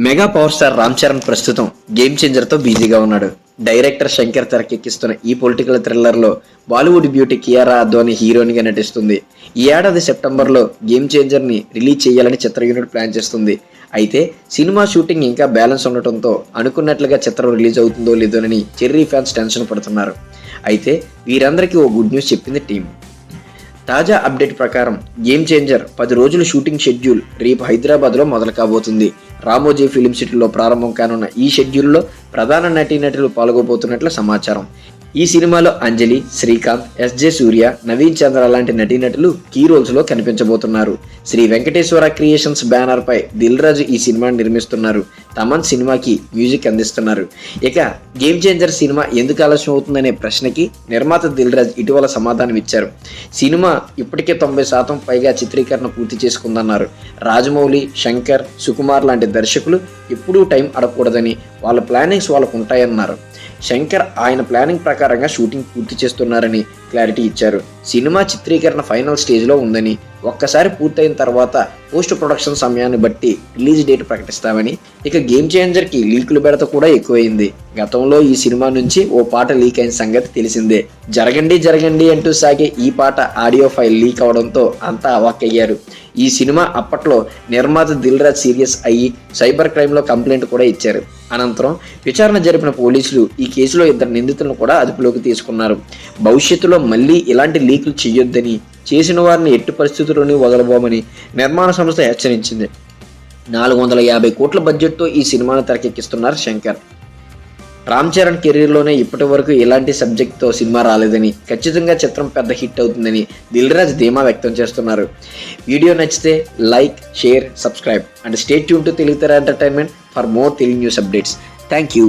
Mega power star Ram Charan ప్రస్తుతం game చేంజర్తో బిజీగా ఉన్నాడు. డైరెక్టర్ శంకర్ తెరకెక్కిస్తున్న ఈ పొలిటికల్ థ్రిల్లర్లో బాలీవుడ్ బ్యూటీ కియారా అద్వానీ హీరోయిన్గా నటిస్తుంది. ఈ ఏడాది సెప్టెంబర్లో గేమ్ చేంజర్ని రిలీజ్ చేయాలని చిత్ర యూనిట్ ప్లాన్ చేస్తుంది. అయితే సినిమా షూటింగ్ ఇంకా బ్యాలెన్స్ ఉండటంతో అనుకున్నట్లుగా చిత్రం రిలీజ్ అవుతుందో లేదోనని చెర్రీ ఫ్యాన్స్ టెన్షన్ పడుతున్నారు. అయితే వీరందరికీ ఓ గుడ్ న్యూస్ చెప్పింది టీం. తాజా అప్డేట్ ప్రకారం గేమ్ చేంజర్ 10 రోజుల షూటింగ్ షెడ్యూల్ రేపు హైదరాబాద్లో మొదలు కాబోతుంది. రామోజీ ఫిలిం సిటీలో ప్రారంభం కానున్న ఈ షెడ్యూల్లో ప్రధాన నటీనటులు పాల్గొబోతున్నట్లు సమాచారం. ఈ సినిమాలో అంజలి, శ్రీకాంత్, ఎస్జే సూర్య, నవీన్ చంద్ర లాంటి నటీనటులు కీ రోల్స్లో కనిపించబోతున్నారు. శ్రీ వెంకటేశ్వర క్రియేషన్స్ బ్యానర్ పై దిల్ రాజు ఈ సినిమాని నిర్మిస్తున్నారు. తమన్ సినిమాకి మ్యూజిక్ అందిస్తున్నారు. ఇక గేమ్ చేంజర్ సినిమా ఎందుకు ఆలస్యం అవుతుందనే ప్రశ్నకి నిర్మాత దిల్ రాజు ఇటీవల సమాధానం ఇచ్చారు. సినిమా ఇప్పటికే 90% పైగా చిత్రీకరణ పూర్తి చేసుకుందన్నారు. రాజమౌళి, శంకర్, సుకుమార్ లాంటి దర్శకులు ఎప్పుడూ టైం అడగకూడదని వాళ్ళ ప్లానింగ్స్ వాళ్ళకు ఉంటాయన్నారు. శంకర్ ఆయన ప్లానింగ్ ప్రకారంగా షూటింగ్ పూర్తి చేస్తున్నారని క్లారిటీ ఇచ్చారు. సినిమా చిత్రీకరణ ఫైనల్ స్టేజ్లో ఉందని, ఒక్కసారి పూర్తయిన తర్వాత పోస్ట్ ప్రొడక్షన్ సమయాన్ని బట్టి రిలీజ్ డేట్ ప్రకటిస్తామని. ఇక గేమ్ చేంజర్కి లీకుల బెడత కూడా ఎక్కువైంది. గతంలో ఈ సినిమా నుంచి ఓ పాట లీక్ అయిన సంగతి తెలిసిందే. జరగండి జరగండి అంటూ సాగే ఈ పాట ఆడియో ఫైల్ లీక్ అవడంతో అంతా అవాక్కయ్యారు. ఈ సినిమా అప్పట్లో నిర్మాత దిల్ రాజు సీరియస్ అయ్యి సైబర్ క్రైమ్లో కంప్లైంట్ కూడా ఇచ్చారు. అనంతరం విచారణ జరిపిన పోలీసులు ఈ కేసులో 2 నిందితులను కూడా అదుపులోకి తీసుకున్నారు. భవిష్యత్తులో మళ్ళీ ఇలాంటి లీకులు చేయొద్దని, చేసిన వారిని ఎట్టి పరిస్థితుల్లోనూ వదలబోమని నిర్మాణ సంస్థ హెచ్చరించింది. 450 కోట్ల బడ్జెట్తో ఈ సినిమాను తెరకెక్కిస్తున్నారు శంకర్. రామ్ చరణ్ కెరీర్లోనే ఇప్పటి వరకు ఇలాంటి సబ్జెక్ట్తో సినిమా రాలేదని, ఖచ్చితంగా చిత్రం పెద్ద హిట్ అవుతుందని దిల్ రాజు ధీమా వ్యక్తం చేస్తున్నారు. వీడియో నచ్చితే like, share, subscribe and stay tune to Telugu Tera entertainment for more Telugu news updates. Thank you.